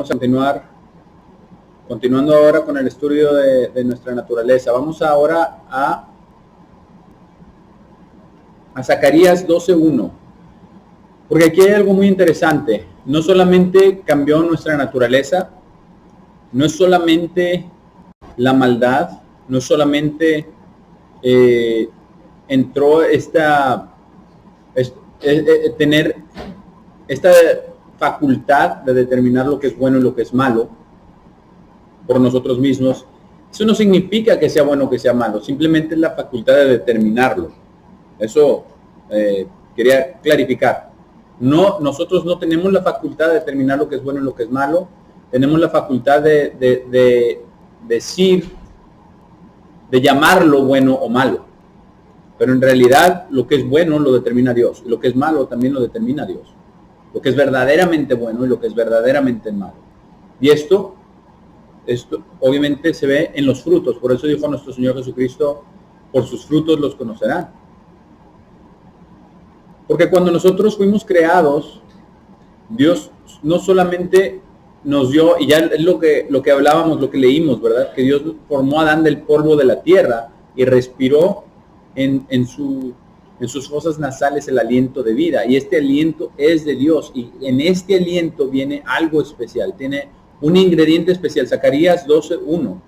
Vamos a continuando ahora con el estudio de nuestra naturaleza. Vamos ahora a Zacarías 12:1, porque aquí hay algo muy interesante. No solamente cambió nuestra naturaleza, no es solamente la maldad, no es solamente entró tener esta facultad de determinar lo que es bueno y lo que es malo por nosotros mismos. Eso no significa que sea bueno o que sea malo, simplemente es la facultad de determinarlo. Eso quería clarificar. No, nosotros no tenemos la facultad de determinar lo que es bueno y lo que es malo. Tenemos la facultad de decir, de llamarlo bueno o malo. Pero en realidad lo que es bueno lo determina Dios, y lo que es malo también lo determina Dios. Lo que es verdaderamente bueno y lo que es verdaderamente malo. Y esto obviamente se ve en los frutos. Por eso dijo nuestro Señor Jesucristo, por sus frutos los conocerán. Porque cuando nosotros fuimos creados, Dios no solamente nos dio, y ya es lo que hablábamos, lo que leímos, ¿verdad? Que Dios formó a Adán del polvo de la tierra y respiró en sus fosas nasales el aliento de vida. Y este aliento es de Dios. Y en este aliento viene algo especial, tiene un ingrediente especial. Zacarías 12:1.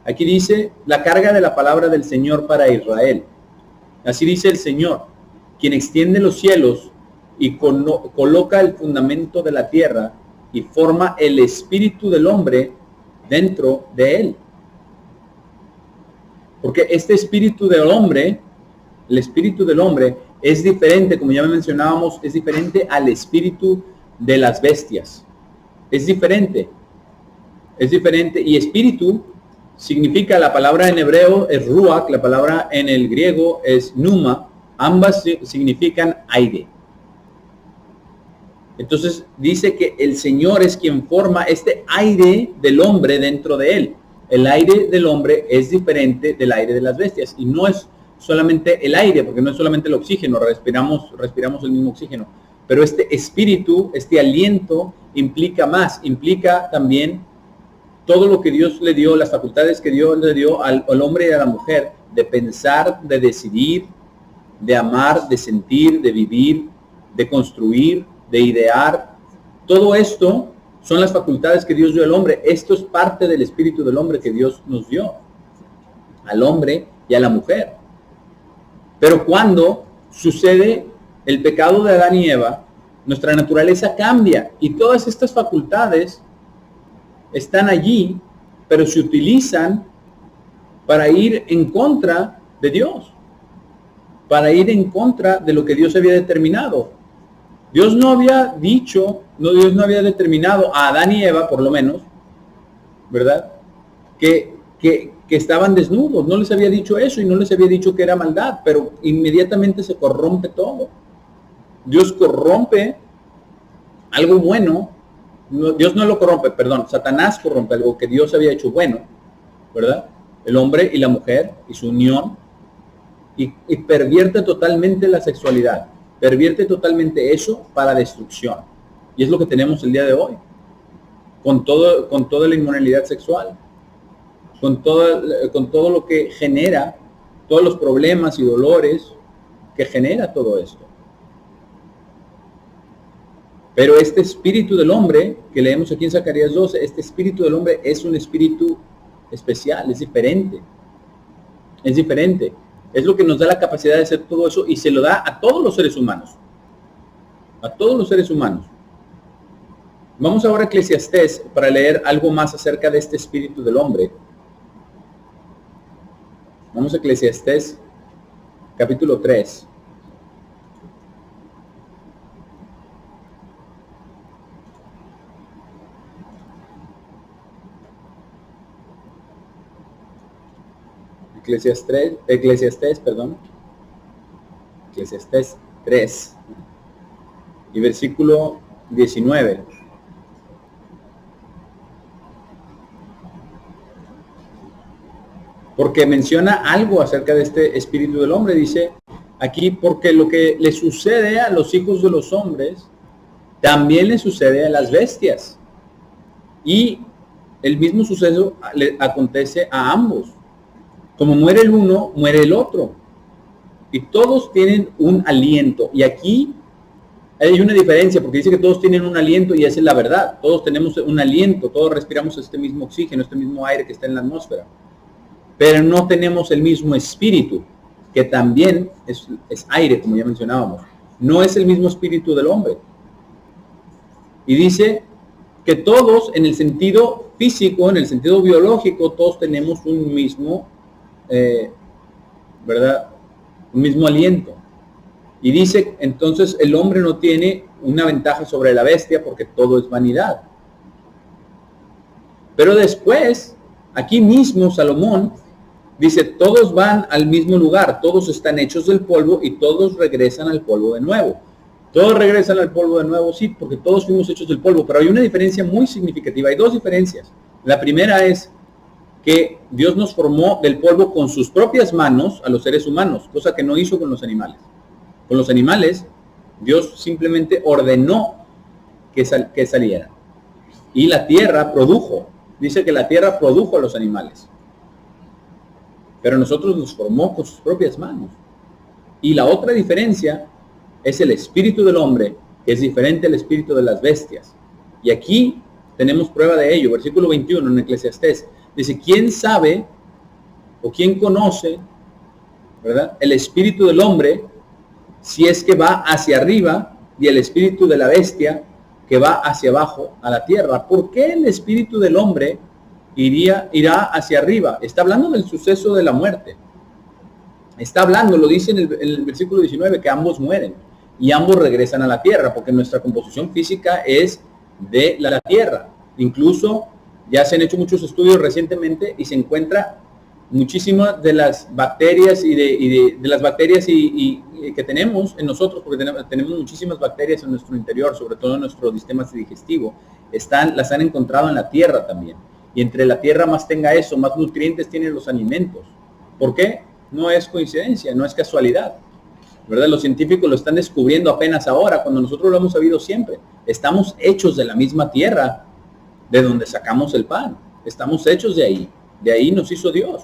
Aquí dice, la carga de la palabra del Señor para Israel. Así dice el Señor, quien extiende los cielos y coloca el fundamento de la tierra y forma el espíritu del hombre dentro de él. Porque este espíritu del hombre, el espíritu del hombre es diferente, como ya mencionábamos, es diferente al espíritu de las bestias. Es diferente, y espíritu significa, la palabra en hebreo es ruach, la palabra en el griego es pneuma, ambas significan aire. Entonces dice que el Señor es quien forma este aire del hombre dentro de él. El aire del hombre es diferente del aire de las bestias, y no es solamente el aire, porque no es solamente el oxígeno, respiramos el mismo oxígeno, pero este espíritu, este aliento implica más, implica también todo lo que Dios le dio, las facultades que Dios le dio al hombre y a la mujer, de pensar, de decidir, de amar, de sentir, de vivir, de construir, de idear. Todo esto son las facultades que Dios dio al hombre. Esto es parte del espíritu del hombre que Dios nos dio al hombre y a la mujer. Pero cuando sucede el pecado de Adán y Eva, nuestra naturaleza cambia y todas estas facultades están allí, pero se utilizan para ir en contra de Dios, para ir en contra de lo que Dios había determinado. Dios no había determinado a Adán y Eva, por lo menos, ¿verdad? Que estaban desnudos, no les había dicho eso, y no les había dicho que era maldad, pero inmediatamente se corrompe todo. Dios corrompe algo bueno, Dios no lo corrompe, perdón, Satanás corrompe algo que Dios había hecho bueno, ¿verdad? El hombre y la mujer y su unión, y pervierte totalmente la sexualidad, pervierte totalmente eso para destrucción. Y es lo que tenemos el día de hoy, con toda la inmoralidad sexual, con todo lo que genera, todos los problemas y dolores que genera todo esto. Pero este espíritu del hombre, que leemos aquí en Zacarías 12, este espíritu del hombre es un espíritu especial, es diferente. Es diferente. Es lo que nos da la capacidad de hacer todo eso, y se lo da a todos los seres humanos. A todos los seres humanos. Vamos ahora a Eclesiastés para leer algo más acerca de este espíritu del hombre. Vamos a Eclesiastés, capítulo 3. Eclesiastés 3 y versículo 19. Porque menciona algo acerca de este espíritu del hombre. Dice aquí, porque lo que le sucede a los hijos de los hombres, también le sucede a las bestias. Y el mismo suceso le acontece a ambos. Como muere el uno, muere el otro. Y todos tienen un aliento. Y aquí hay una diferencia, porque dice que todos tienen un aliento y esa es la verdad. Todos tenemos un aliento, todos respiramos este mismo oxígeno, este mismo aire que está en la atmósfera. Pero no tenemos el mismo espíritu, que también es aire, como ya mencionábamos. No es el mismo espíritu del hombre. Y dice que todos, en el sentido físico, en el sentido biológico, todos tenemos un mismo, ¿verdad? Un mismo aliento. Y dice, entonces el hombre no tiene una ventaja sobre la bestia porque todo es vanidad. Pero después, aquí mismo Salomón dice, todos van al mismo lugar, todos están hechos del polvo y todos regresan al polvo de nuevo. Todos regresan al polvo de nuevo, sí, porque todos fuimos hechos del polvo, pero hay una diferencia muy significativa. Hay dos diferencias. La primera es que Dios nos formó del polvo con sus propias manos a los seres humanos, cosa que no hizo con los animales. Con los animales, Dios simplemente ordenó que salieran. Y la tierra produjo. Dice que la tierra produjo a los animales. Pero nosotros nos formó con sus propias manos. Y la otra diferencia es el espíritu del hombre, que es diferente al espíritu de las bestias. Y aquí tenemos prueba de ello. Versículo 21 en Eclesiastés. Dice, ¿quién sabe o quién conoce, ¿verdad?, el espíritu del hombre, si es que va hacia arriba, y el espíritu de la bestia que va hacia abajo a la tierra? ¿Por qué el espíritu del hombre irá hacia arriba? Está hablando del suceso de la muerte. Está hablando, lo dice en el versículo 19, que ambos mueren y ambos regresan a la tierra, porque nuestra composición física es de la tierra. Incluso ya se han hecho muchos estudios recientemente y se encuentra muchísimas de las bacterias y de las bacterias que tenemos en nosotros, porque tenemos muchísimas bacterias en nuestro interior, sobre todo en nuestro sistema digestivo, las han encontrado en la tierra también. Y entre la tierra más tenga eso, más nutrientes tienen los alimentos. ¿Por qué? No es coincidencia, no es casualidad, ¿verdad? Los científicos lo están descubriendo apenas ahora, cuando nosotros lo hemos sabido siempre. Estamos hechos de la misma tierra de donde sacamos el pan. Estamos hechos de ahí nos hizo Dios.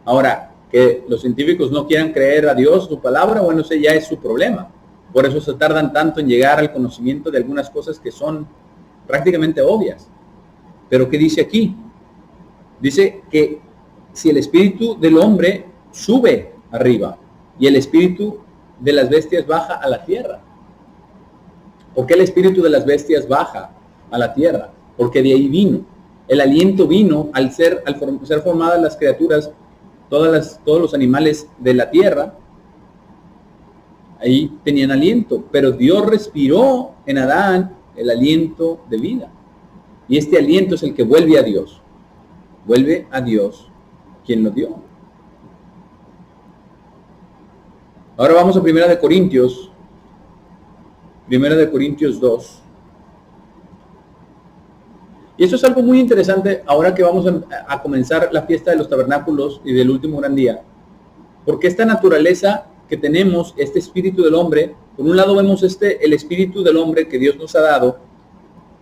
Ahora, que los científicos no quieran creer a Dios, su palabra, bueno, ese ya es su problema. Por eso se tardan tanto en llegar al conocimiento de algunas cosas que son prácticamente obvias. Pero ¿qué dice aquí? Dice que si el espíritu del hombre sube arriba y el espíritu de las bestias baja a la tierra. ¿Por qué el espíritu de las bestias baja a la tierra? Porque de ahí vino. El aliento vino al ser formadas las criaturas, todos los animales de la tierra, ahí tenían aliento, pero Dios respiró en Adán el aliento de vida. Y este aliento es el que vuelve a Dios. Vuelve a Dios quien lo dio. Ahora vamos a 1 de Corintios 2. Y eso es algo muy interesante ahora que vamos a comenzar la fiesta de los tabernáculos y del último gran día. Porque esta naturaleza que tenemos, este espíritu del hombre, por un lado vemos el espíritu del hombre que Dios nos ha dado,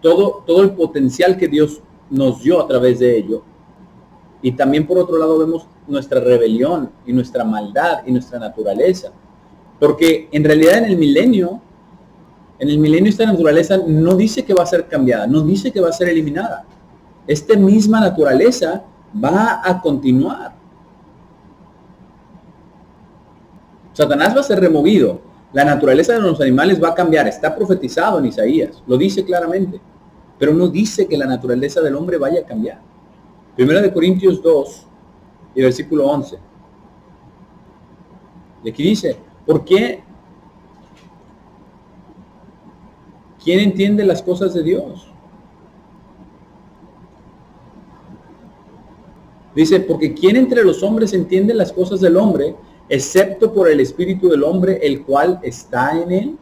todo el potencial que Dios nos dio a través de ello. Y también por otro lado vemos nuestra rebelión y nuestra maldad y nuestra naturaleza. Porque en realidad en el milenio esta naturaleza no dice que va a ser cambiada, no dice que va a ser eliminada. Esta misma naturaleza va a continuar. Satanás va a ser removido. La naturaleza de los animales va a cambiar. Está profetizado en Isaías. Lo dice claramente. Pero no dice que la naturaleza del hombre vaya a cambiar. 1 de Corintios 2 y versículo 11. Y aquí dice, ¿por qué? ¿Quién entiende las cosas de Dios? Dice, porque ¿quién entre los hombres entiende las cosas del hombre, excepto por el espíritu del hombre, el cual está en él?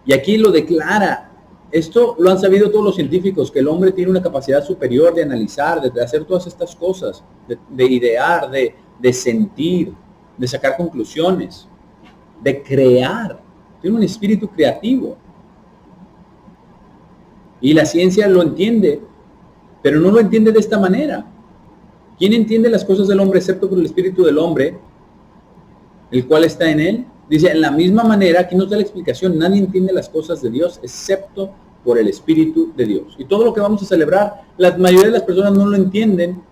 Y aquí lo declara. Esto lo han sabido todos los científicos, que el hombre tiene una capacidad superior de analizar, de hacer todas estas cosas, de idear, de sentir, de sacar conclusiones, de crear. Tiene un espíritu creativo. Y la ciencia lo entiende pero no lo entiende de esta manera. ¿Quién entiende las cosas del hombre excepto por el espíritu del hombre, el cual está en él? Dice, en la misma manera, aquí nos da la explicación, nadie entiende las cosas de Dios excepto por el espíritu de Dios. Y todo lo que vamos a celebrar, la mayoría de las personas no lo entienden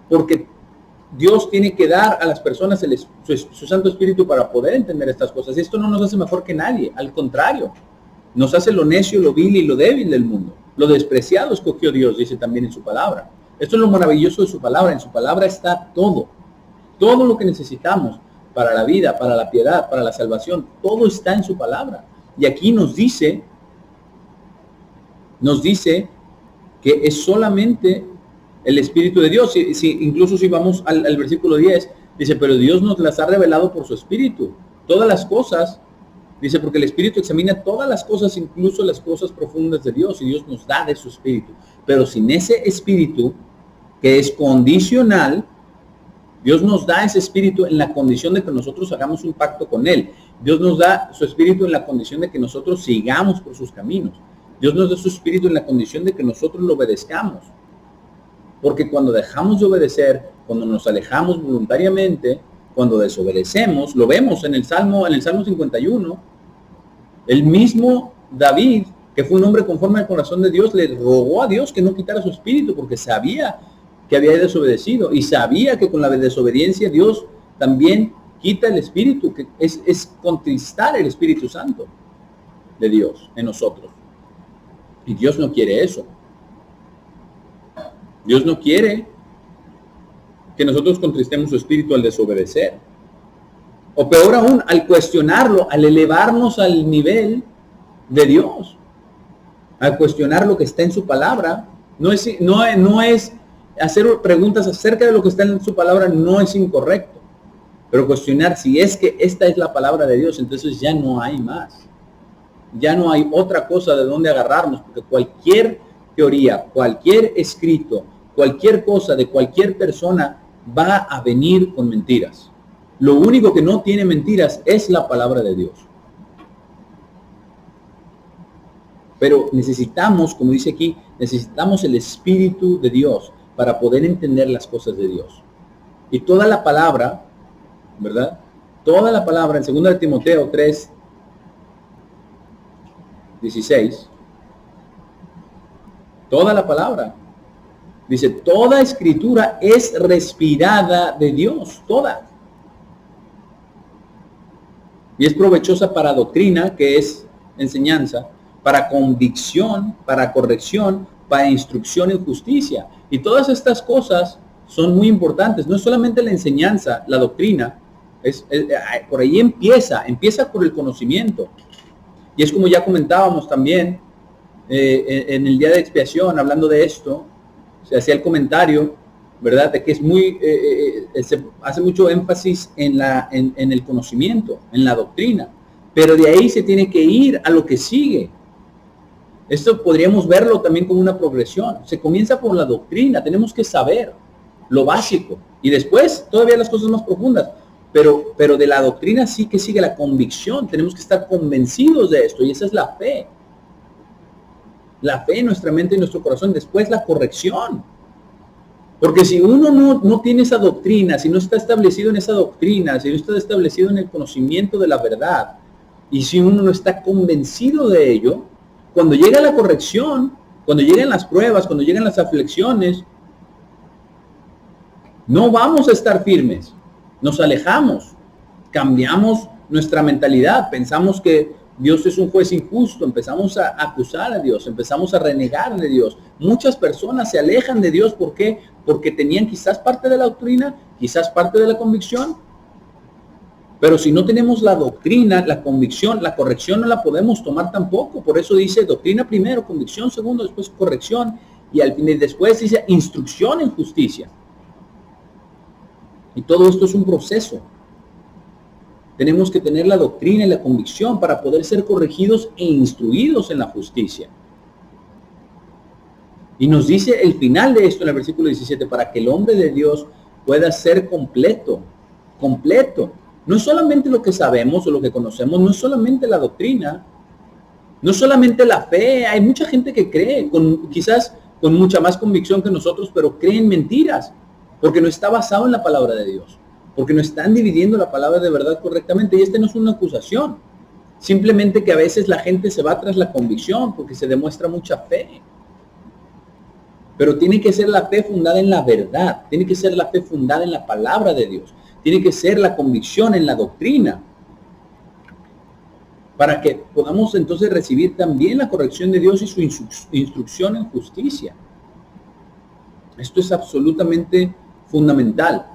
porque Dios tiene que dar a las personas su Santo Espíritu para poder entender estas cosas. Y esto no nos hace mejor que nadie, al contrario, nos hace lo necio, lo vil y lo débil del mundo. Lo despreciado escogió Dios, dice también en su palabra. Esto es lo maravilloso de su palabra. En su palabra está todo lo que necesitamos para la vida, para la piedad, para la salvación. Todo está en su palabra. Y aquí nos dice que es solamente el Espíritu de Dios. Incluso si vamos al versículo 10, dice, pero Dios nos las ha revelado por su Espíritu. Todas las cosas, dice, porque el Espíritu examina todas las cosas, incluso las cosas profundas de Dios, y Dios nos da de su Espíritu. Pero sin ese Espíritu, que es condicional, Dios nos da ese Espíritu en la condición de que nosotros hagamos un pacto con Él. Dios nos da su Espíritu en la condición de que nosotros sigamos por sus caminos. Dios nos da su Espíritu en la condición de que nosotros lo obedezcamos. Porque cuando dejamos de obedecer, cuando nos alejamos voluntariamente, cuando desobedecemos, lo vemos en el Salmo 51, el mismo David, que fue un hombre conforme al corazón de Dios, le rogó a Dios que no quitara su espíritu, porque sabía que había desobedecido y sabía que con la desobediencia Dios también quita el espíritu, que es contristar el Espíritu Santo de Dios en nosotros. Y Dios no quiere eso. Dios no quiere que nosotros contristemos su espíritu al desobedecer. O peor aún, al cuestionarlo, al elevarnos al nivel de Dios. Al cuestionar lo que está en su palabra. No es hacer preguntas acerca de lo que está en su palabra, no es incorrecto. Pero cuestionar si es que esta es la palabra de Dios, entonces ya no hay más. Ya no hay otra cosa de donde agarrarnos, porque cualquier teoría, cualquier escrito, cualquier cosa de cualquier persona va a venir con mentiras. Lo único que no tiene mentiras es la palabra de Dios. Pero necesitamos, como dice aquí, necesitamos el Espíritu de Dios para poder entender las cosas de Dios. Y toda la palabra, ¿verdad? Toda la palabra en 2 Timoteo 3:16, toda la palabra, dice, toda escritura es respirada de Dios, toda. Y es provechosa para doctrina, que es enseñanza, para convicción, para corrección, para instrucción en justicia. Y todas estas cosas son muy importantes. No es solamente la enseñanza, la doctrina, por ahí empieza por el conocimiento. Y es como ya comentábamos también en el día de expiación, hablando de esto, se hacía el comentario, ¿verdad?, de que es se hace mucho énfasis en el conocimiento, en la doctrina, pero de ahí se tiene que ir a lo que sigue. Esto podríamos verlo también como una progresión. Se comienza por la doctrina, tenemos que saber lo básico, y después todavía las cosas más profundas, pero de la doctrina sí que sigue la convicción. Tenemos que estar convencidos de esto, y esa es la fe. La fe en nuestra mente y nuestro corazón. Después la corrección. Porque si uno no tiene esa doctrina, si no está establecido en esa doctrina, si no está establecido en el conocimiento de la verdad, y si uno no está convencido de ello, cuando llega la corrección, cuando llegan las pruebas, cuando llegan las aflicciones, no vamos a estar firmes. Nos alejamos, cambiamos nuestra mentalidad, pensamos que Dios es un juez injusto, empezamos a acusar a Dios, empezamos a renegar de Dios. Muchas personas se alejan de Dios, ¿por qué? Porque tenían quizás parte de la doctrina, quizás parte de la convicción, pero si no tenemos la doctrina, la convicción, la corrección no la podemos tomar tampoco. Por eso dice doctrina primero, convicción segundo, después corrección, y al fin y después dice instrucción en justicia. Y todo esto es un proceso. Tenemos que tener la doctrina y la convicción para poder ser corregidos e instruidos en la justicia. Y nos dice el final de esto en el versículo 17, para que el hombre de Dios pueda ser completo. Completo. No es solamente lo que sabemos o lo que conocemos, no es solamente la doctrina, no es solamente la fe. Hay mucha gente que cree, quizás con mucha más convicción que nosotros, pero creen mentiras, porque no está basado en la palabra de Dios, porque no están dividiendo la palabra de verdad correctamente. Y no es una acusación, simplemente que a veces la gente se va tras la convicción, porque se demuestra mucha fe. Pero tiene que ser la fe fundada en la verdad, tiene que ser la fe fundada en la palabra de Dios, tiene que ser la convicción en la doctrina, para que podamos entonces recibir también la corrección de Dios y su instrucción en justicia. Esto es absolutamente fundamental.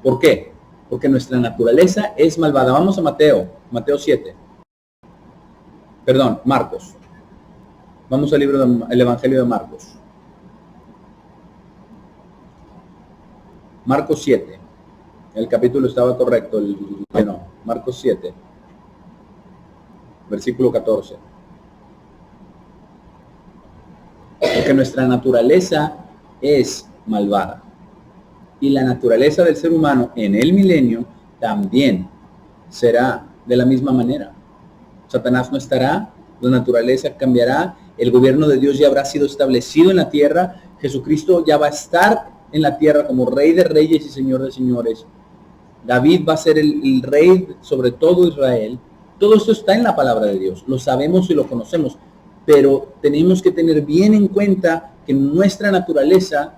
¿Por qué? Porque nuestra naturaleza es malvada. Vamos a Mateo 7. Perdón, Marcos. Vamos al libro del Evangelio de Marcos. Marcos 7. El capítulo estaba correcto. Marcos 7. Versículo 14. Porque nuestra naturaleza es malvada. Y la naturaleza del ser humano en el milenio también será de la misma manera. Satanás no estará, la naturaleza cambiará, el gobierno de Dios ya habrá sido establecido en la tierra, Jesucristo ya va a estar en la tierra como Rey de Reyes y Señor de Señores. David va a ser el rey sobre todo Israel. Todo esto está en la palabra de Dios, lo sabemos y lo conocemos, pero tenemos que tener bien en cuenta que nuestra naturaleza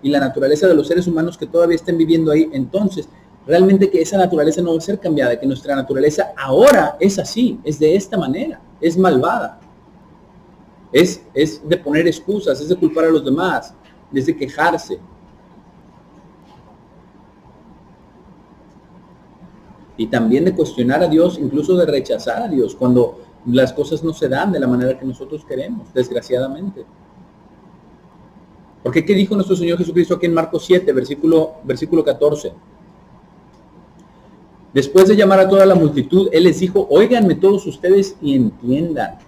y la naturaleza de los seres humanos que todavía estén viviendo ahí, entonces, realmente que esa naturaleza no va a ser cambiada, que nuestra naturaleza ahora es así, es de esta manera, es malvada, es de poner excusas, es de culpar a los demás, es de quejarse. Y también de cuestionar a Dios, incluso de rechazar a Dios, cuando las cosas no se dan de la manera que nosotros queremos, desgraciadamente. Porque ¿qué dijo nuestro Señor Jesucristo aquí en Marcos 7, versículo 14? Después de llamar a toda la multitud, Él les dijo, óiganme todos ustedes y entiendan.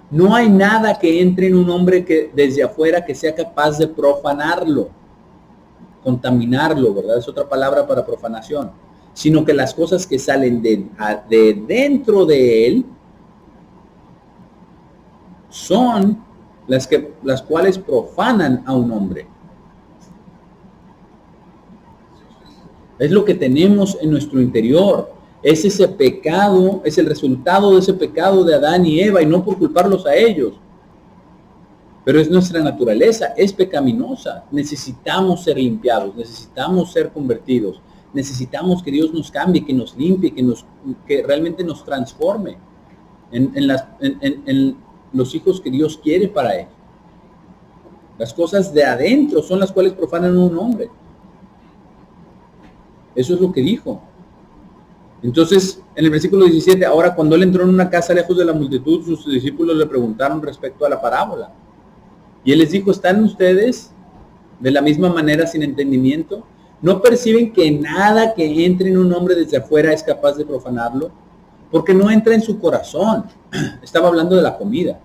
No hay nada que entre en un hombre que desde afuera que sea capaz de profanarlo, contaminarlo, ¿verdad? Es otra palabra para profanación. Sino que las cosas que salen de dentro de él son las cuales profanan a un hombre. Es lo que tenemos en nuestro interior. Es ese pecado, es el resultado de ese pecado de Adán y Eva, y no por culparlos a ellos. Pero es nuestra naturaleza, es pecaminosa. Necesitamos ser limpiados, necesitamos ser convertidos. Necesitamos que Dios nos cambie, que nos limpie, que realmente nos transforme en los hijos que Dios quiere para Él. Las cosas de adentro son las cuales profanan a un hombre. Eso es lo que dijo. Entonces, en el versículo 17, ahora cuando Él entró en una casa lejos de la multitud, sus discípulos le preguntaron respecto a la parábola. Y Él les dijo, ¿están ustedes de la misma manera sin entendimiento? ¿No perciben que nada que entre en un hombre desde afuera es capaz de profanarlo? Porque no entra en su corazón. Estaba hablando de la comida.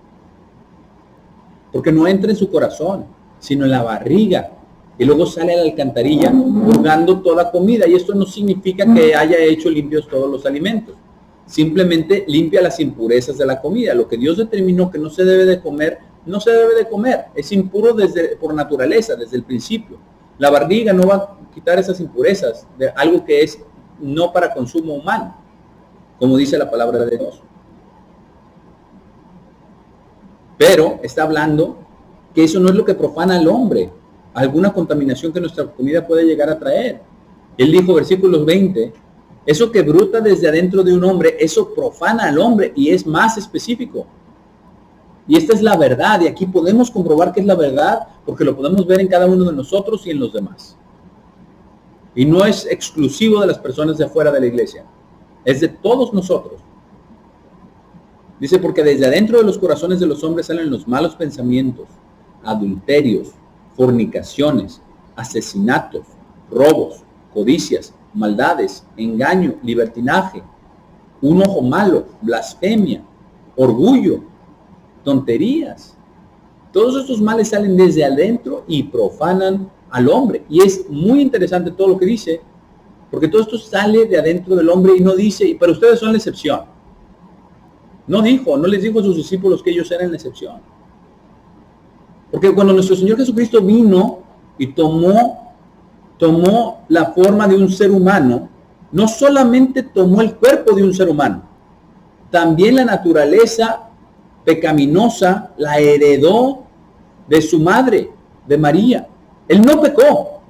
Porque no entra en su corazón, sino en la barriga. Y luego sale a la alcantarilla purgando toda comida. Y esto no significa que haya hecho limpios todos los alimentos. Simplemente limpia las impurezas de la comida. Lo que Dios determinó que no se debe de comer, no se debe de comer. Es impuro por naturaleza, desde el principio. La barriga no va a quitar esas impurezas de algo que es no para consumo humano, como dice la palabra de Dios. Pero está hablando que eso no es lo que profana al hombre, alguna contaminación que nuestra comida puede llegar a traer. Él dijo, versículos 20, eso que brota desde adentro de un hombre, eso profana al hombre, y es más específico. Y esta es la verdad, y aquí podemos comprobar que es la verdad, porque lo podemos ver en cada uno de nosotros y en los demás. Y no es exclusivo de las personas de afuera de la iglesia, es de todos nosotros. Dice, porque desde adentro de los corazones de los hombres salen los malos pensamientos, adulterios, fornicaciones, asesinatos, robos, codicias, maldades, engaño, libertinaje, un ojo malo, blasfemia, orgullo, tonterías. Todos estos males salen desde adentro y profanan al hombre. Y es muy interesante todo lo que dice, porque todo esto sale de adentro del hombre y no dice, pero ustedes son la excepción. No les dijo a sus discípulos que ellos eran la excepción. Porque cuando nuestro Señor Jesucristo vino y tomó la forma de un ser humano, no solamente tomó el cuerpo de un ser humano, también la naturaleza pecaminosa la heredó de su madre, de María. Él no pecó,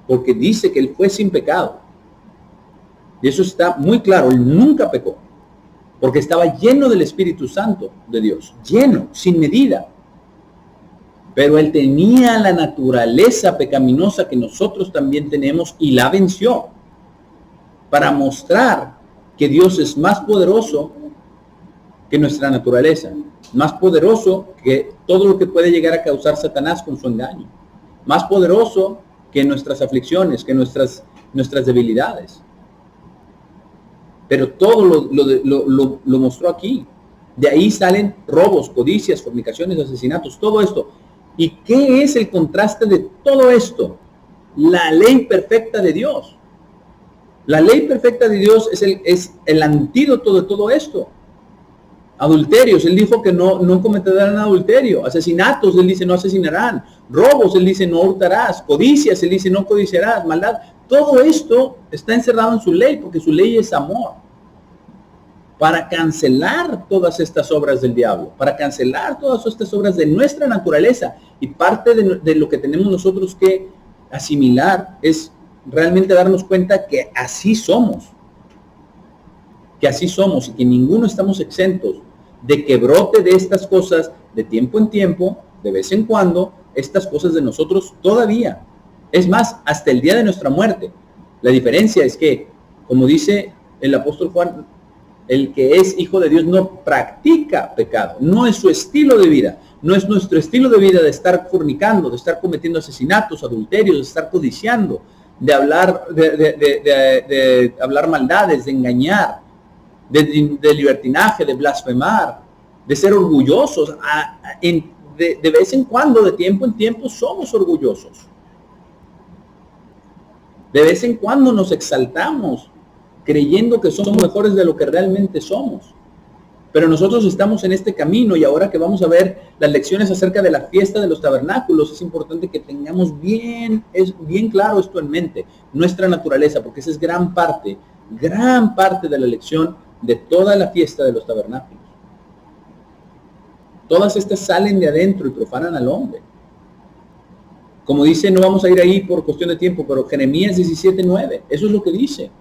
porque dice que él fue sin pecado. Y eso está muy claro, él nunca pecó, porque estaba lleno del Espíritu Santo de Dios, lleno, sin medida. Pero él tenía la naturaleza pecaminosa que nosotros también tenemos y la venció, para mostrar que Dios es más poderoso que nuestra naturaleza, más poderoso que todo lo que puede llegar a causar Satanás con su engaño, más poderoso que nuestras aflicciones, que nuestras debilidades. Pero todo lo mostró aquí. De ahí salen robos, codicias, fornicaciones, asesinatos, todo esto. ¿Y qué es el contraste de todo esto? La ley perfecta de Dios. La ley perfecta de Dios es el antídoto de todo esto. Adulterios, él dijo que no cometerán adulterio. Asesinatos, él dice no asesinarán. Robos, él dice no hurtarás. Codicias, él dice no codiciarás. Maldad, todo esto está encerrado en su ley, porque su ley es amor. Para cancelar todas estas obras del diablo, para cancelar todas estas obras de nuestra naturaleza. Y parte de lo que tenemos nosotros que asimilar es realmente darnos cuenta que así somos. Que así somos y que ninguno estamos exentos de que brote de estas cosas de tiempo en tiempo, de vez en cuando, estas cosas de nosotros todavía. Es más, hasta el día de nuestra muerte. La diferencia es que, como dice el apóstol Juan, el que es hijo de Dios no practica pecado, no es su estilo de vida, no es nuestro estilo de vida de estar fornicando, de estar cometiendo asesinatos, adulterios, de estar codiciando, de hablar, de hablar maldades, de engañar, de libertinaje, de blasfemar, de ser orgullosos. De vez en cuando, de tiempo en tiempo, somos orgullosos. De vez en cuando nos exaltamos, creyendo que somos mejores de lo que realmente somos. Pero nosotros estamos en este camino, y ahora que vamos a ver las lecciones acerca de la fiesta de los tabernáculos, es importante que tengamos bien claro esto en mente, nuestra naturaleza, porque esa es gran parte de la lección de toda la fiesta de los tabernáculos. Todas estas salen de adentro y profanan al hombre. Como dice, no vamos a ir ahí por cuestión de tiempo, pero Jeremías 17:9, eso es lo que dice.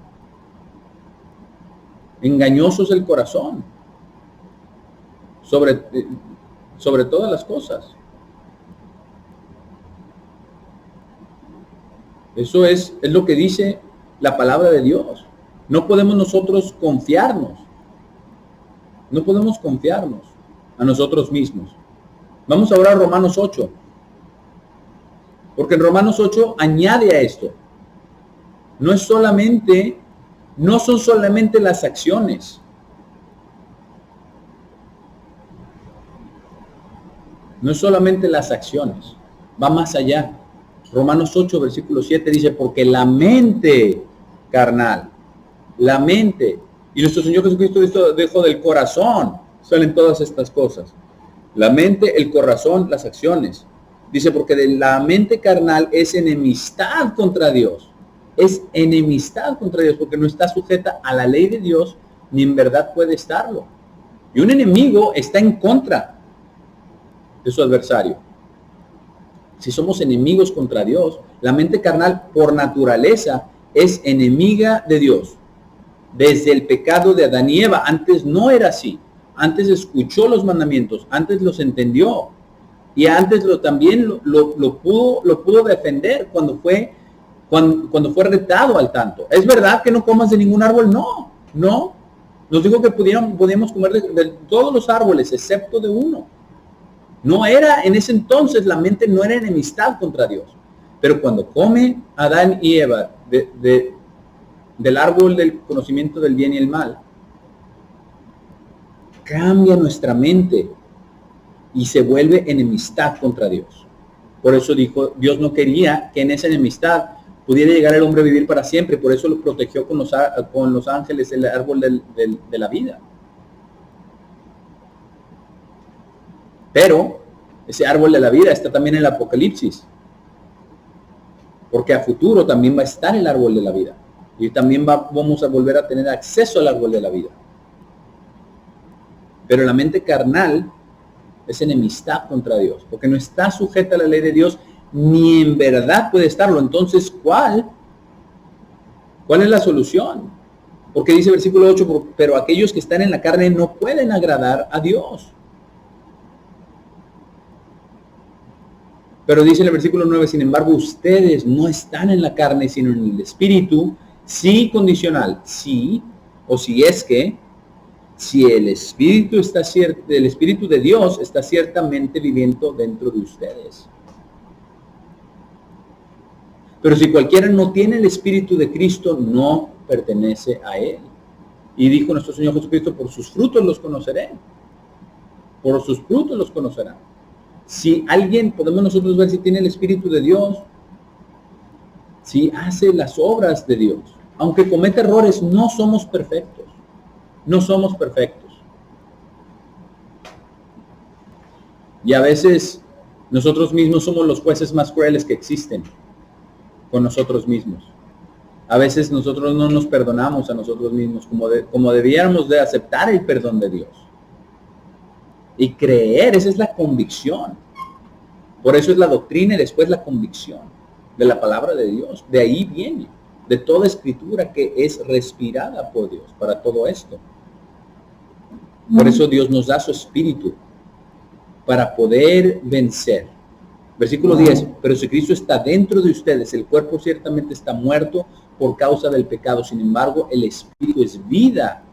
Engañoso es el corazón sobre todas las cosas. Eso es lo que dice la palabra de Dios. No podemos nosotros confiarnos. No podemos confiarnos a nosotros mismos. Vamos ahora a Romanos 8. Porque en Romanos 8 añade a esto. No son solamente las acciones. No es solamente las acciones. Va más allá. Romanos 8, versículo 7 dice, porque la mente carnal, la mente, y nuestro Señor Jesucristo dijo del corazón, salen todas estas cosas. La mente, el corazón, las acciones. Dice, porque de la mente carnal es enemistad contra Dios. Es enemistad contra Dios, porque no está sujeta a la ley de Dios, ni en verdad puede estarlo. Y un enemigo está en contra de su adversario. Si somos enemigos contra Dios, la mente carnal por naturaleza es enemiga de Dios. Desde el pecado de Adán y Eva, antes no era así. Antes escuchó los mandamientos, antes los entendió. Y antes también lo pudo defender cuando fue retado al tanto. ¿Es verdad que no comas de ningún árbol? No. Nos dijo que podíamos comer de todos los árboles, excepto de uno. No era, en ese entonces la mente no era enemistad contra Dios. Pero cuando come Adán y Eva del árbol del conocimiento del bien y el mal, cambia nuestra mente y se vuelve enemistad contra Dios. Por eso dijo, Dios no quería que en esa enemistad pudiera llegar el hombre a vivir para siempre. Por eso lo protegió con los ángeles el árbol de la vida. Pero Ese árbol de la vida está también en el Apocalipsis. Porque a futuro también va a estar el árbol de la vida. Y también vamos a volver a tener acceso al árbol de la vida. Pero la mente carnal es enemistad contra Dios, porque no está sujeta a la ley de Dios, ni en verdad puede estarlo. Entonces, ¿cuál es la solución? Porque dice versículo 8, pero aquellos que están en la carne no pueden agradar a Dios. Pero dice en el versículo 9, sin embargo, ustedes no están en la carne, sino en el Espíritu, sí condicional, sí, o si es que, si el Espíritu el Espíritu de Dios está ciertamente viviendo dentro de ustedes. Pero si cualquiera no tiene el Espíritu de Cristo, no pertenece a Él. Y dijo nuestro Señor Jesucristo, por sus frutos los conoceré. Por sus frutos los conocerán. Si alguien, podemos nosotros ver si tiene el Espíritu de Dios, si hace las obras de Dios. Aunque cometa errores, no somos perfectos. No somos perfectos. Y a veces nosotros mismos somos los jueces más crueles que existen con nosotros mismos. A veces nosotros no nos perdonamos a nosotros mismos como debíamos de aceptar el perdón de Dios. Y creer, esa es la convicción. Por eso es la doctrina y después la convicción de la palabra de Dios. De ahí viene, de toda escritura que es respirada por Dios para todo esto. Por eso Dios nos da su espíritu para poder vencer. Versículo 10, pero si Cristo está dentro de ustedes, el cuerpo ciertamente está muerto por causa del pecado. Sin embargo, el espíritu es vida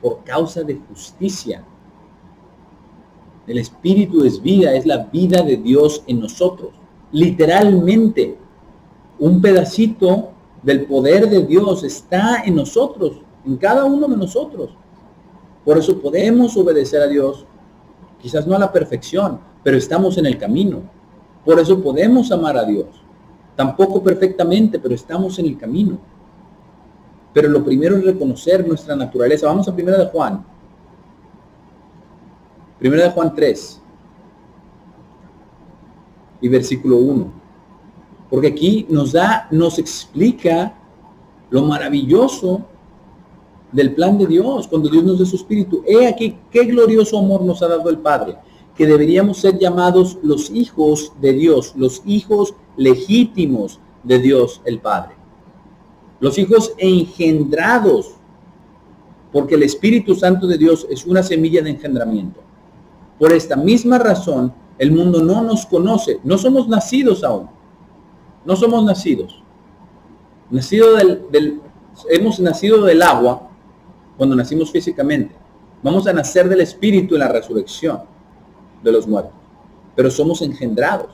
por causa de justicia. El espíritu es vida, es la vida de Dios en nosotros. Literalmente, un pedacito del poder de Dios está en nosotros, en cada uno de nosotros. Por eso podemos obedecer a Dios, quizás no a la perfección, pero estamos en el camino. Por eso podemos amar a Dios. Tampoco perfectamente, pero estamos en el camino. Pero lo primero es reconocer nuestra naturaleza. Vamos a 1 de Juan. 1 de Juan 3 y versículo 1. Porque aquí nos explica lo maravilloso del plan de Dios, cuando Dios nos da su espíritu. He aquí qué glorioso amor nos ha dado el Padre, que deberíamos ser llamados los hijos de Dios, los hijos legítimos de Dios el Padre. Los hijos engendrados, porque el Espíritu Santo de Dios es una semilla de engendramiento. Por esta misma razón, el mundo no nos conoce. No somos nacidos aún. No somos nacidos. Hemos nacido del agua cuando nacimos físicamente. Vamos a nacer del Espíritu en la resurrección de los muertos. Pero somos engendrados.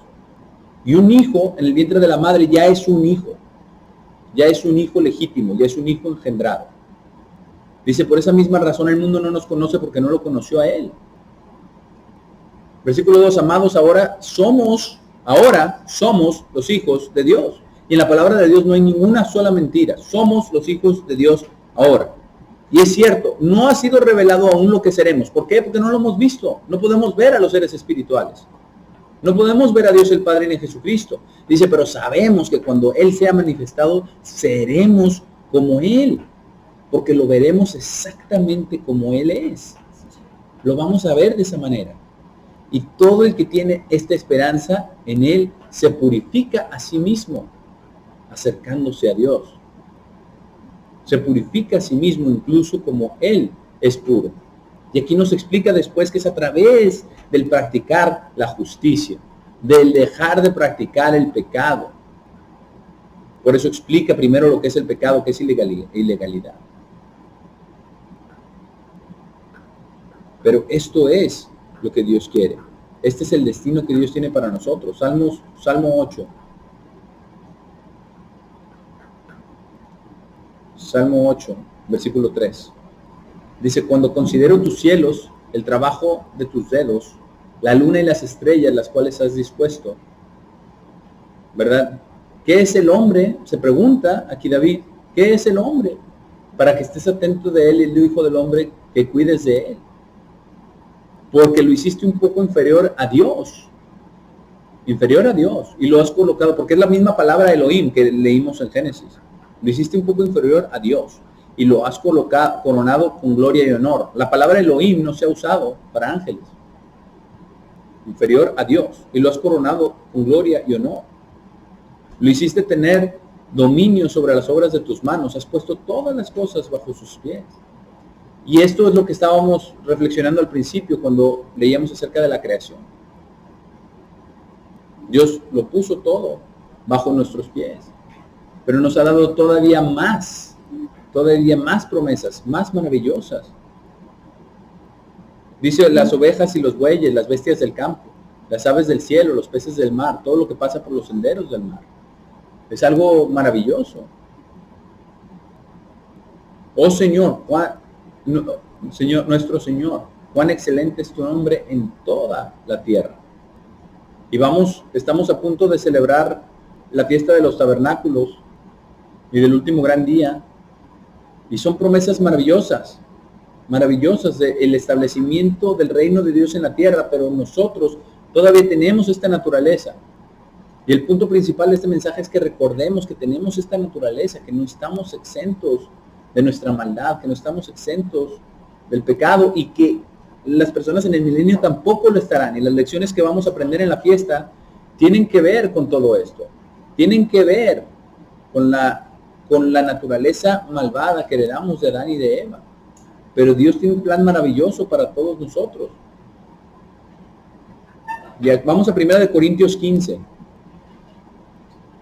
Y un hijo en el vientre de la madre ya es un hijo. Ya es un hijo legítimo, ya es un hijo engendrado. Dice, por esa misma razón el mundo no nos conoce porque no lo conoció a Él. Versículo 2, amados, ahora somos los hijos de Dios. Y en la palabra de Dios no hay ninguna sola mentira. Somos los hijos de Dios ahora. Y es cierto, no ha sido revelado aún lo que seremos. ¿Por qué? Porque no lo hemos visto. No podemos ver a los seres espirituales. No podemos ver a Dios el Padre ni a Jesucristo. Dice, pero sabemos que cuando Él sea manifestado, seremos como Él. Porque lo veremos exactamente como Él es. Lo vamos a ver de esa manera. Y todo el que tiene esta esperanza en Él se purifica a sí mismo, acercándose a Dios. Se purifica a sí mismo incluso como Él es puro. Y aquí nos explica después que es a través del practicar la justicia, del dejar de practicar el pecado. Por eso explica primero lo que es el pecado, que es ilegalidad. Pero esto es lo que Dios quiere. Este es el destino que Dios tiene para nosotros. Salmo 8. Salmo 8, versículo 3. Dice, cuando considero tus cielos, el trabajo de tus dedos, la luna y las estrellas, las cuales has dispuesto, ¿verdad? ¿Qué es el hombre? Se pregunta aquí David, ¿qué es el hombre? Para que estés atento de él y el hijo del hombre, que cuides de él. Porque lo hiciste un poco inferior a Dios. inferior a Dios, y lo has colocado, porque es la misma palabra Elohim que leímos en Génesis. Lo hiciste un poco inferior a Dios y lo has colocado, coronado con gloria y honor. La palabra Elohim no se ha usado para ángeles. Inferior a Dios, y lo has coronado con gloria y honor. Lo hiciste tener dominio sobre las obras de tus manos, has puesto todas las cosas bajo sus pies. Y esto es lo que estábamos reflexionando al principio cuando leíamos acerca de la creación. Dios lo puso todo bajo nuestros pies, pero nos ha dado todavía más promesas, más maravillosas. Dice, las ovejas y los bueyes, las bestias del campo, las aves del cielo, los peces del mar, todo lo que pasa por los senderos del mar. Es algo maravilloso. Oh Señor, nuestro Señor, cuán excelente es tu nombre en toda la tierra. Y estamos a punto de celebrar la fiesta de los tabernáculos y del último gran día. Y son promesas maravillosas del establecimiento del reino de Dios en la tierra, pero nosotros todavía tenemos esta naturaleza. Y el punto principal de este mensaje es que recordemos que tenemos esta naturaleza, que no estamos exentos de nuestra maldad, que no estamos exentos del pecado, y que las personas en el milenio tampoco lo estarán. Y las lecciones que vamos a aprender en la fiesta tienen que ver con todo esto. Tienen que ver con la naturaleza malvada que heredamos de Adán y de Eva. Pero Dios tiene un plan maravilloso para todos nosotros. Ya, vamos a 1 Corintios 15.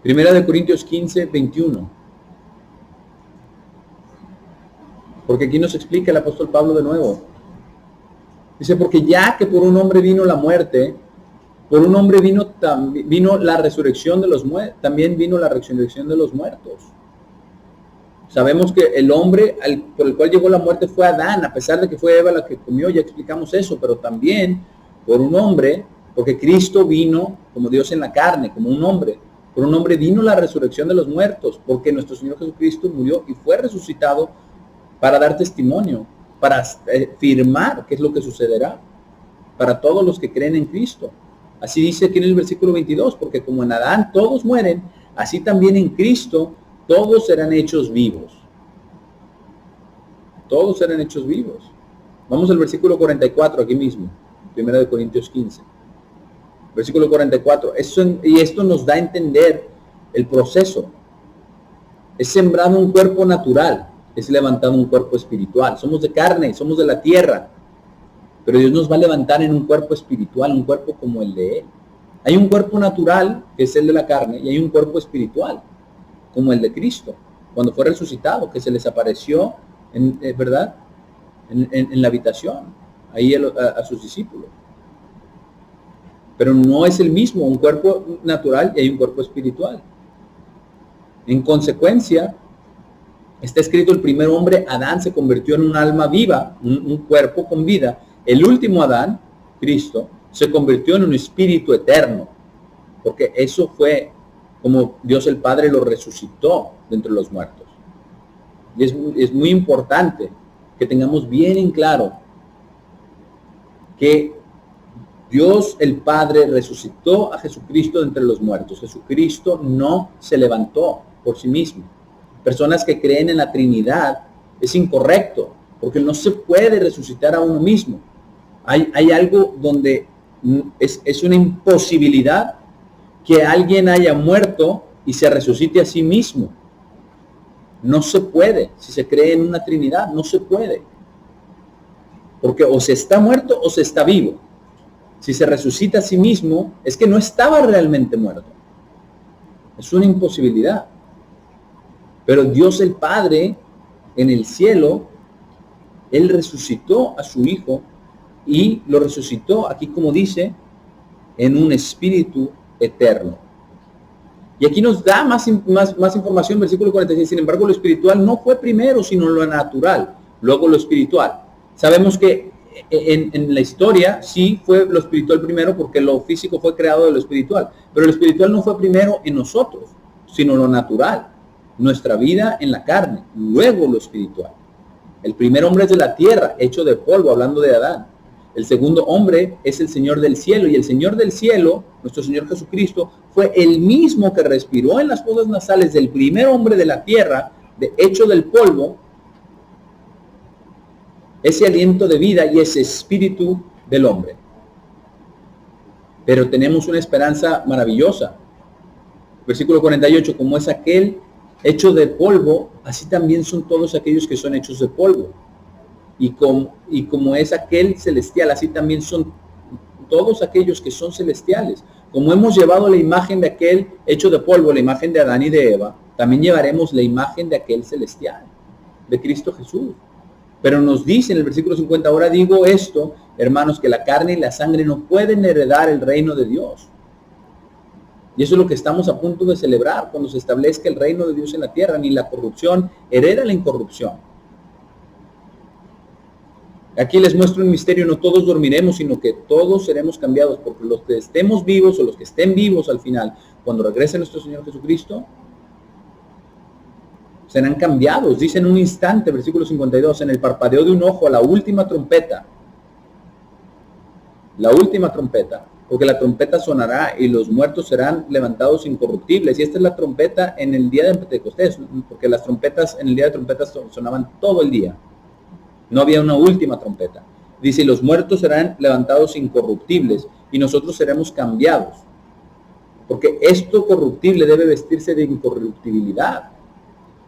1 Corintios 15, 21. Porque aquí nos explica el apóstol Pablo de nuevo. Dice, porque ya que por un hombre vino la muerte, por un hombre vino la resurrección de los muertos, también vino la resurrección de los muertos. Sabemos que el hombre por el cual llegó la muerte fue Adán, a pesar de que fue Eva la que comió, ya explicamos eso, pero también por un hombre, porque Cristo vino como Dios en la carne, como un hombre. Por un hombre vino la resurrección de los muertos, porque nuestro Señor Jesucristo murió y fue resucitado para dar testimonio, para firmar qué es lo que sucederá para todos los que creen en Cristo. Así dice aquí en el versículo 22, porque como en Adán todos mueren, así también en Cristo todos serán hechos vivos. Todos serán hechos vivos. Vamos al versículo 44 aquí mismo, 1 Corintios 15. Versículo 44. Y esto nos da a entender el proceso. Es sembrado un cuerpo natural, es levantado un cuerpo espiritual. Somos de carne, somos de la tierra, pero Dios nos va a levantar en un cuerpo espiritual, un cuerpo como el de Él. Hay un cuerpo natural, que es el de la carne, y hay un cuerpo espiritual, como el de Cristo, cuando fue resucitado, que se les apareció, ¿verdad? En la habitación, ahí a sus discípulos. Pero no es el mismo, un cuerpo natural y hay un cuerpo espiritual. En consecuencia, está escrito, el primer hombre, Adán, se convirtió en un alma viva, un cuerpo con vida. El último Adán, Cristo, se convirtió en un espíritu eterno, porque eso fue como Dios el Padre lo resucitó de entre los muertos. Y es muy importante que tengamos bien en claro que Dios el Padre resucitó a Jesucristo de entre los muertos. Jesucristo no se levantó por sí mismo. Personas que creen en la Trinidad, es incorrecto, porque no se puede resucitar a uno mismo. Hay algo donde es una imposibilidad que alguien haya muerto y se resucite a sí mismo. No se puede. Si se cree en una Trinidad, no se puede. Porque o se está muerto o se está vivo. Si se resucita a sí mismo, es que no estaba realmente muerto. Es una imposibilidad. Pero Dios el Padre, en el cielo, Él resucitó a su Hijo y lo resucitó, aquí como dice, en un espíritu eterno. Y aquí nos da más información, versículo 46. Sin embargo, lo espiritual no fue primero, sino lo natural, luego lo espiritual. Sabemos que en la historia sí fue lo espiritual primero, porque lo físico fue creado de lo espiritual, pero lo espiritual no fue primero en nosotros, sino lo natural, nuestra vida en la carne, luego lo espiritual. El primer hombre es de la tierra, hecho de polvo, hablando de Adán. El segundo hombre es el Señor del cielo, y el Señor del cielo, nuestro Señor Jesucristo, fue el mismo que respiró en las fosas nasales del primer hombre de la tierra, hecho del polvo, ese aliento de vida y ese espíritu del hombre. Pero tenemos una esperanza maravillosa. Versículo 48, como es aquel hecho de polvo, así también son todos aquellos que son hechos de polvo. Y como es aquel celestial, así también son todos aquellos que son celestiales. Como hemos llevado la imagen de aquel hecho de polvo, la imagen de Adán y de Eva, también llevaremos la imagen de aquel celestial, de Cristo Jesús. Pero nos dice en el versículo 50, ahora digo esto, hermanos, que la carne y la sangre no pueden heredar el reino de Dios. Y eso es lo que estamos a punto de celebrar cuando se establezca el reino de Dios en la tierra. Ni la corrupción hereda la incorrupción. Aquí les muestro un misterio, no todos dormiremos, sino que todos seremos cambiados, porque los que estemos vivos o los que estén vivos al final, cuando regrese nuestro Señor Jesucristo, serán cambiados. Dice en un instante, versículo 52, en el parpadeo de un ojo, a la última trompeta. La última trompeta, porque la trompeta sonará y los muertos serán levantados incorruptibles. Y esta es la trompeta en el día de Pentecostés, porque las trompetas en el día de trompetas sonaban todo el día. No había una última trompeta. Dice, los muertos serán levantados incorruptibles y nosotros seremos cambiados. Porque esto corruptible debe vestirse de incorruptibilidad.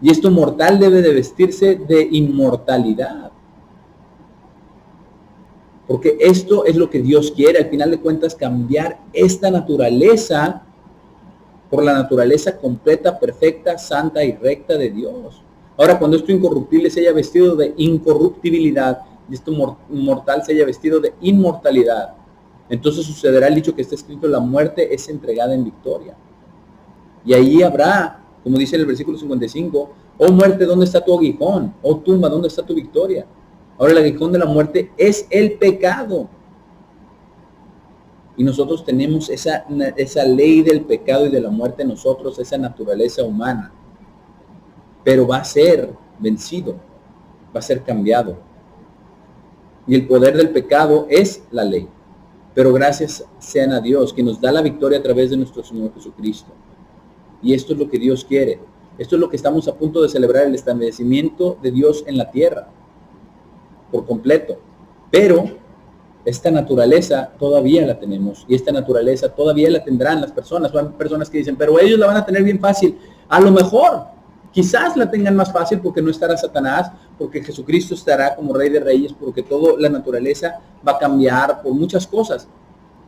Y esto mortal debe de vestirse de inmortalidad. Porque esto es lo que Dios quiere, al final de cuentas, cambiar esta naturaleza por la naturaleza completa, perfecta, santa y recta de Dios. Ahora, cuando esto incorruptible se haya vestido de incorruptibilidad y esto mortal se haya vestido de inmortalidad, entonces sucederá el dicho que está escrito, la muerte es entregada en victoria. Y ahí habrá, como dice en el versículo 55, oh muerte, ¿dónde está tu aguijón? Oh tumba, ¿dónde está tu victoria? Ahora el aguijón de la muerte es el pecado. Y nosotros tenemos esa ley del pecado y de la muerte en nosotros, esa naturaleza humana. Pero va a ser vencido, va a ser cambiado. Y el poder del pecado es la ley. Pero gracias sean a Dios, que nos da la victoria a través de nuestro Señor Jesucristo. Y esto es lo que Dios quiere. Esto es lo que estamos a punto de celebrar, el establecimiento de Dios en la tierra. Por completo. Pero esta naturaleza todavía la tenemos. Y esta naturaleza todavía la tendrán las personas. Son personas que dicen, pero ellos la van a tener bien fácil. A lo mejor. Quizás la tengan más fácil porque no estará Satanás, porque Jesucristo estará como Rey de Reyes, porque toda la naturaleza va a cambiar por muchas cosas.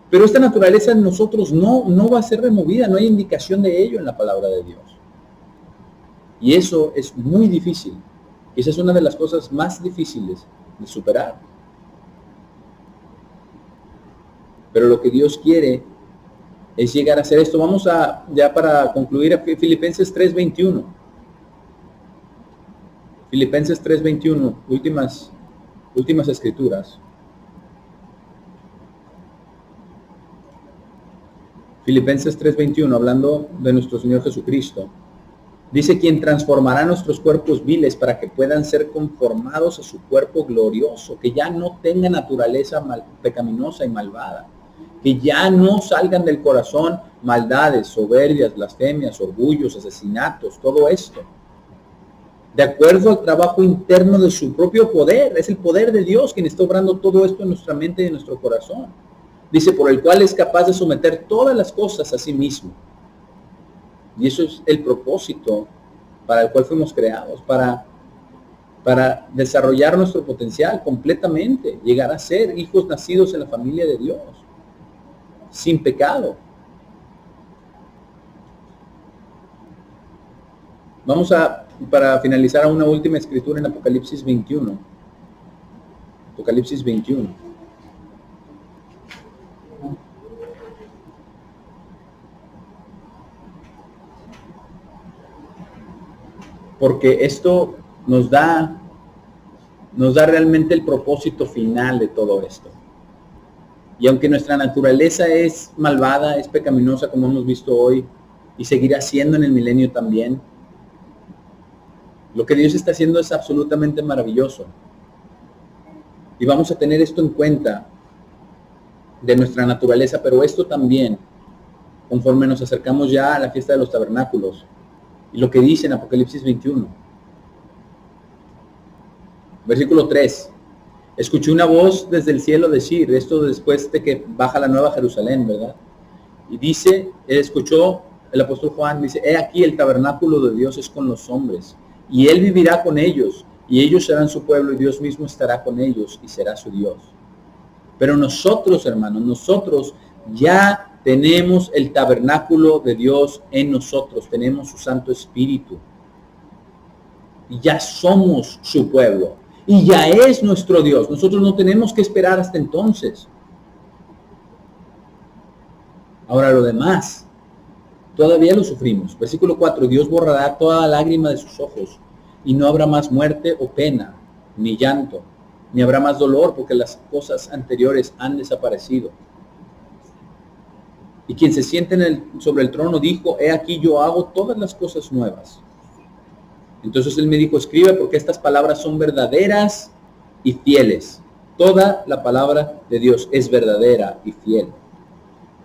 Pero esta naturaleza en nosotros no va a ser removida, no hay indicación de ello en la palabra de Dios. Y eso es muy difícil. Esa es una de las cosas más difíciles de superar. Pero lo que Dios quiere es llegar a hacer esto. Vamos a, ya para concluir, a Filipenses 3:21. Filipenses 3:21, últimas escrituras. Filipenses 3:21, hablando de nuestro Señor Jesucristo. Dice, quien transformará nuestros cuerpos viles para que puedan ser conformados a su cuerpo glorioso, que ya no tenga naturaleza pecaminosa y malvada, que ya no salgan del corazón maldades, soberbias, blasfemias, orgullos, asesinatos, todo esto. De acuerdo al trabajo interno de su propio poder. Es el poder de Dios quien está obrando todo esto en nuestra mente y en nuestro corazón. Dice, por el cual es capaz de someter todas las cosas a sí mismo. Y eso es el propósito para el cual fuimos creados, para desarrollar nuestro potencial completamente, llegar a ser hijos nacidos en la familia de Dios, sin pecado. Vamos para finalizar, a una última escritura en Apocalipsis 21. Apocalipsis 21. Porque esto nos da realmente el propósito final de todo esto. Y aunque nuestra naturaleza es malvada, es pecaminosa, como hemos visto hoy, y seguirá siendo en el milenio también, lo que Dios está haciendo es absolutamente maravilloso. Y vamos a tener esto en cuenta de nuestra naturaleza, pero esto también, conforme nos acercamos ya a la fiesta de los tabernáculos, y lo que dice en Apocalipsis 21, versículo 3, escuché una voz desde el cielo decir, esto después de que baja la nueva Jerusalén, ¿verdad? Y dice, escuchó el apóstol Juan, dice, he aquí el tabernáculo de Dios es con los hombres, y él vivirá con ellos, y ellos serán su pueblo, y Dios mismo estará con ellos, y será su Dios. Pero nosotros, hermanos, nosotros ya tenemos el tabernáculo de Dios en nosotros, tenemos su Santo Espíritu, y ya somos su pueblo, y ya es nuestro Dios. Nosotros no tenemos que esperar hasta entonces. Ahora lo demás, todavía lo sufrimos. Versículo 4, Dios borrará toda lágrima de sus ojos, y no habrá más muerte o pena, ni llanto, ni habrá más dolor, porque las cosas anteriores han desaparecido. Y quien se siente sobre el trono dijo, he aquí yo hago todas las cosas nuevas. Entonces él me dijo, escribe, porque estas palabras son verdaderas y fieles. Toda la palabra de Dios es verdadera y fiel.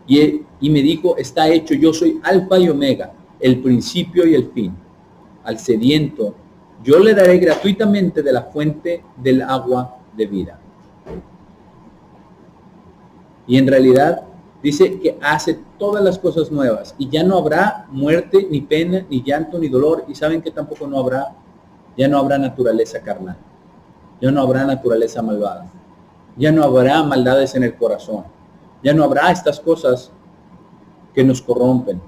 Y me dijo, está hecho, yo soy Alfa y Omega, el principio y el fin. Al sediento, yo le daré gratuitamente de la fuente del agua de vida. Y en realidad dice que hace todas las cosas nuevas, y ya no habrá muerte, ni pena, ni llanto, ni dolor, y saben que tampoco ya no habrá naturaleza carnal, ya no habrá naturaleza malvada, ya no habrá maldades en el corazón, ya no habrá estas cosas que nos corrompen,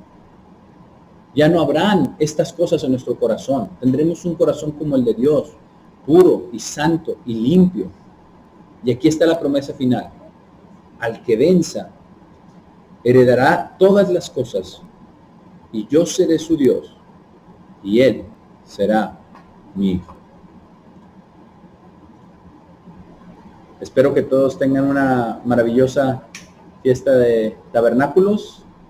ya no habrán estas cosas en nuestro corazón. Tendremos un corazón como el de Dios, puro y santo y limpio. Y aquí está la promesa final: al que venza heredará todas las cosas, y yo seré su Dios, y él será mi hijo. Espero que todos tengan una maravillosa fiesta de tabernáculos.